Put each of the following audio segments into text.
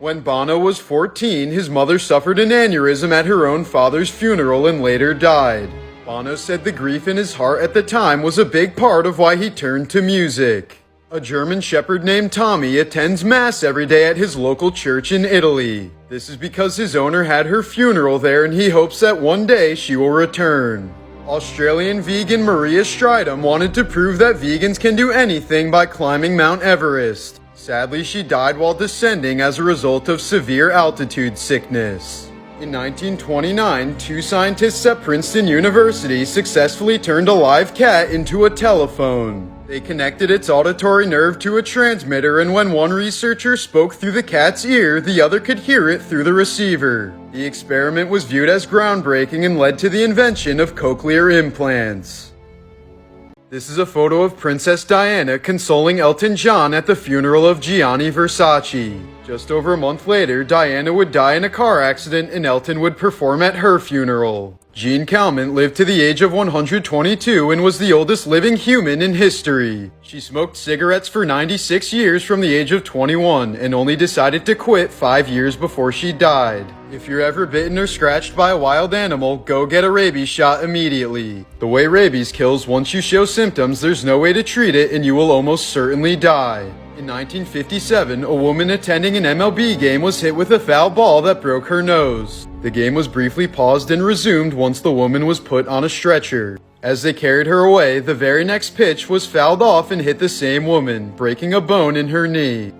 When Bono was 14, his mother suffered an aneurysm at her own father's funeral and later died. Bono said the grief in his heart at the time was a big part of why he turned to music. A German shepherd named Tommy attends Mass every day at his local church in Italy. This is because his owner had her funeral there and he hopes that one day she will return. Australian vegan Maria Stridham wanted to prove that vegans can do anything by climbing Mount Everest. Sadly, she died while descending as a result of severe altitude sickness. In 1929, two scientists at Princeton University successfully turned a live cat into a telephone. They connected its auditory nerve to a transmitter, and when one researcher spoke through the cat's ear, the other could hear it through the receiver. The experiment was viewed as groundbreaking and led to the invention of cochlear implants. This is a photo of Princess Diana consoling Elton John at the funeral of Gianni Versace. Just over a month later, Diana would die in a car accident and Elton would perform at her funeral. Jean Calment lived to the age of 122 and was the oldest living human in history. She smoked cigarettes for 96 years from the age of 21 and only decided to quit 5 years before she died. If you're ever bitten or scratched by a wild animal, go get a rabies shot immediately. The way rabies kills, once you show symptoms, there's no way to treat it and you will almost certainly die. In 1957, a woman attending an MLB game was hit with a foul ball that broke her nose. The game was briefly paused and resumed once the woman was put on a stretcher. As they carried her away, the very next pitch was fouled off and hit the same woman, breaking a bone in her knee.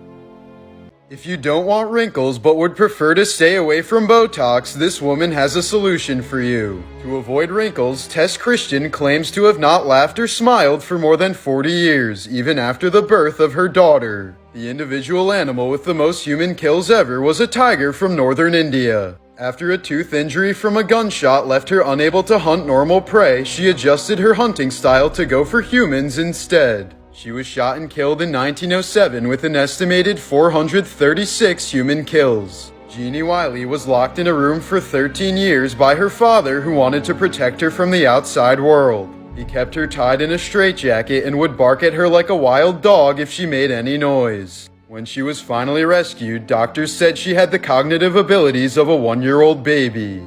If you don't want wrinkles but would prefer to stay away from Botox, this woman has a solution for you. To avoid wrinkles, Tess Christian claims to have not laughed or smiled for more than 40 years, even after the birth of her daughter. The individual animal with the most human kills ever was a tiger from northern India. After a tooth injury from a gunshot left her unable to hunt normal prey, she adjusted her hunting style to go for humans instead. She was shot and killed in 1907 with an estimated 436 human kills. Jeannie Wiley was locked in a room for 13 years by her father, who wanted to protect her from the outside world. He kept her tied in a straitjacket and would bark at her like a wild dog if she made any noise. When she was finally rescued, doctors said she had the cognitive abilities of a 1-year-old baby.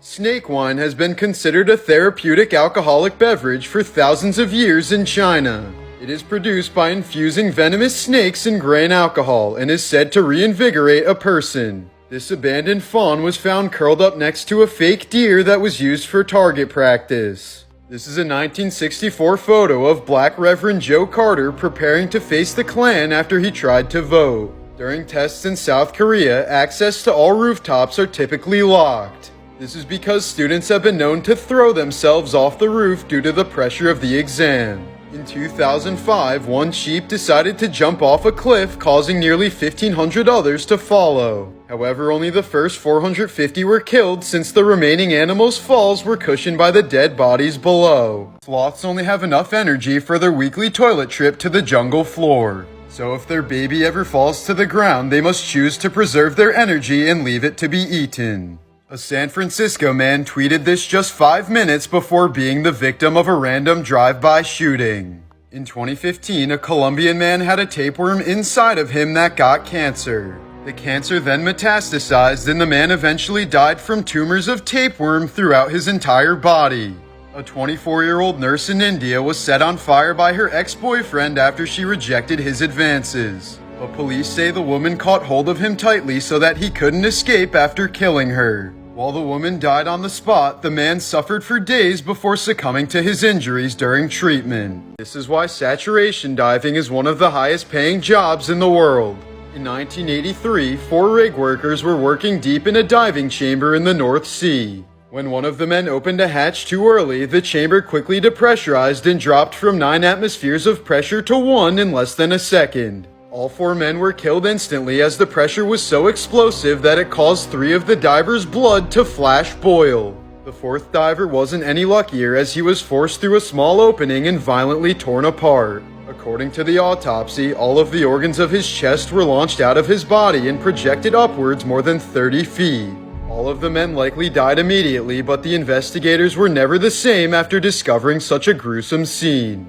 Snake wine has been considered a therapeutic alcoholic beverage for thousands of years in China. It is produced by infusing venomous snakes in grain alcohol and is said to reinvigorate a person. This abandoned fawn was found curled up next to a fake deer that was used for target practice. This is a 1964 photo of Black Reverend Joe Carter preparing to face the Klan after he tried to vote. During tests in South Korea, access to all rooftops are typically locked. This is because students have been known to throw themselves off the roof due to the pressure of the exam. In 2005, one sheep decided to jump off a cliff, causing nearly 1,500 others to follow. However, only the first 450 were killed, since the remaining animals' falls were cushioned by the dead bodies below. Sloths only have enough energy for their weekly toilet trip to the jungle floor. So if their baby ever falls to the ground, they must choose to preserve their energy and leave it to be eaten. A San Francisco man tweeted this just 5 minutes before being the victim of a random drive-by shooting. In 2015, a Colombian man had a tapeworm inside of him that got cancer. The cancer then metastasized and the man eventually died from tumors of tapeworm throughout his entire body. A 24-year-old nurse in India was set on fire by her ex-boyfriend after she rejected his advances. But police say the woman caught hold of him tightly so that he couldn't escape after killing her. While the woman died on the spot, the man suffered for days before succumbing to his injuries during treatment. This is why saturation diving is one of the highest paying jobs in the world. In 1983, 4 rig workers were working deep in a diving chamber in the North Sea. When one of the men opened a hatch too early, the chamber quickly depressurized and dropped from 9 atmospheres of pressure to 1 in less than a second. All 4 men were killed instantly as the pressure was so explosive that it caused 3 of the divers' blood to flash boil. The 4th diver wasn't any luckier as he was forced through a small opening and violently torn apart. According to the autopsy, all of the organs of his chest were launched out of his body and projected upwards more than 30 feet. All of the men likely died immediately, but the investigators were never the same after discovering such a gruesome scene.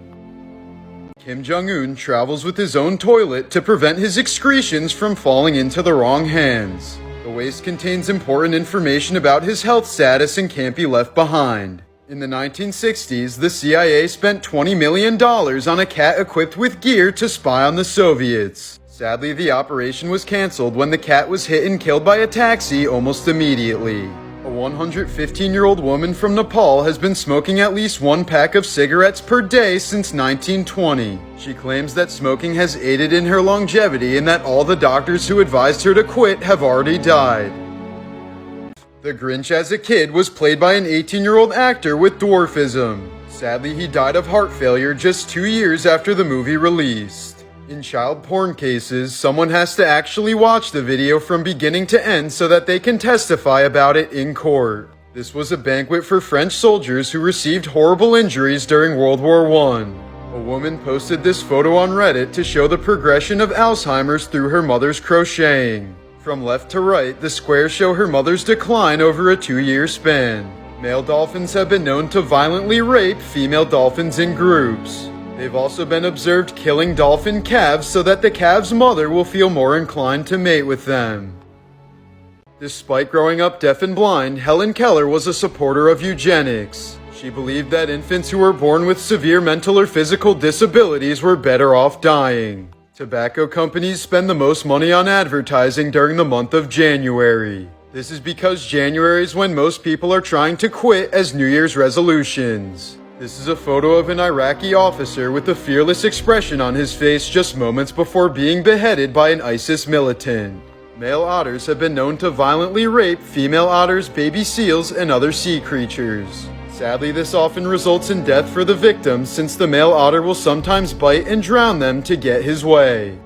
Kim Jong-un travels with his own toilet to prevent his excretions from falling into the wrong hands. The waste contains important information about his health status and can't be left behind. In the 1960s, the CIA spent $20 million on a cat equipped with gear to spy on the Soviets. Sadly, the operation was cancelled when the cat was hit and killed by a taxi almost immediately. A 115-year-old woman from Nepal has been smoking at least one pack of cigarettes per day since 1920. She claims that smoking has aided in her longevity and that all the doctors who advised her to quit have already died. The Grinch as a kid was played by an 18-year-old actor with dwarfism. Sadly, he died of heart failure just 2 years after the movie released. In child porn cases, someone has to actually watch the video from beginning to end so that they can testify about it in court. This was a banquet for French soldiers who received horrible injuries during World War I. A woman posted this photo on Reddit to show the progression of Alzheimer's through her mother's crocheting. From left to right, the squares show her mother's decline over a 2-year span. Male dolphins have been known to violently rape female dolphins in groups. They've also been observed killing dolphin calves so that the calf's mother will feel more inclined to mate with them. Despite growing up deaf and blind, Helen Keller was a supporter of eugenics. She believed that infants who were born with severe mental or physical disabilities were better off dying. Tobacco companies spend the most money on advertising during the month of January. This is because January is when most people are trying to quit as New Year's resolutions. This is a photo of an Iraqi officer with a fearless expression on his face just moments before being beheaded by an ISIS militant. Male otters have been known to violently rape female otters, baby seals, and other sea creatures. Sadly, this often results in death for the victims since the male otter will sometimes bite and drown them to get his way.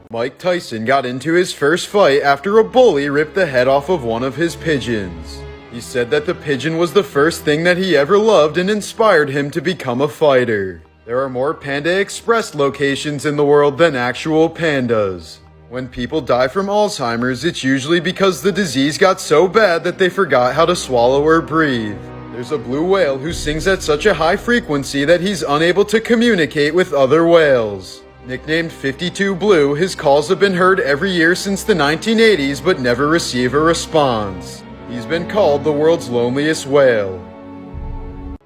Mike Tyson got into his first fight after a bully ripped the head off of one of his pigeons. He said that the pigeon was the first thing that he ever loved and inspired him to become a fighter. There are more Panda Express locations in the world than actual pandas. When people die from Alzheimer's, it's usually because the disease got so bad that they forgot how to swallow or breathe. There's a blue whale who sings at such a high frequency that he's unable to communicate with other whales. Nicknamed 52 Blue, his calls have been heard every year since the 1980s but never receive a response. He's been called the world's loneliest whale.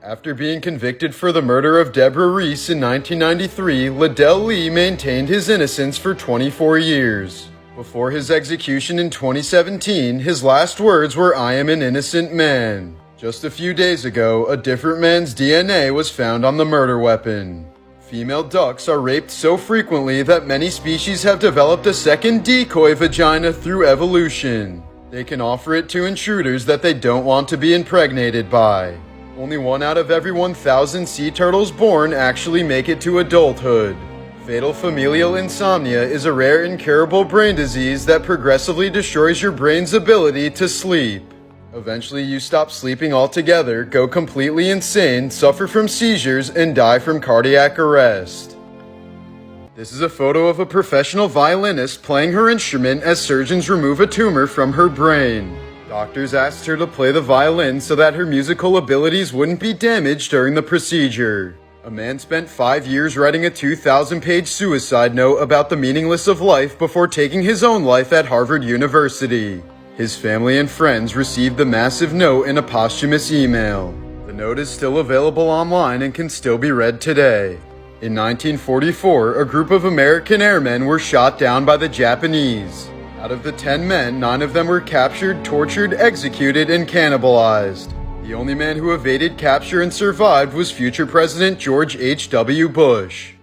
After being convicted for the murder of Deborah Reese in 1993, Liddell Lee maintained his innocence for 24 years. Before his execution in 2017, his last words were, "I am an innocent man." Just a few days ago, a different man's DNA was found on the murder weapon. Female ducks are raped so frequently that many species have developed a second decoy vagina through evolution. They can offer it to intruders that they don't want to be impregnated by. Only 1 out of every 1,000 sea turtles born actually make it to adulthood. Fatal familial insomnia is a rare incurable brain disease that progressively destroys your brain's ability to sleep. Eventually you stop sleeping altogether, go completely insane, suffer from seizures, and die from cardiac arrest. This is a photo of a professional violinist playing her instrument as surgeons remove a tumor from her brain. Doctors asked her to play the violin so that her musical abilities wouldn't be damaged during the procedure. A man spent 5 years writing a 2,000-page suicide note about the meaningless of life before taking his own life at Harvard University. His family and friends received the massive note in a posthumous email. The note is still available online and can still be read today. In 1944, a group of American airmen were shot down by the Japanese. Out of the 10 men, 9 of them were captured, tortured, executed, and cannibalized. The only man who evaded capture and survived was future President George H.W. Bush.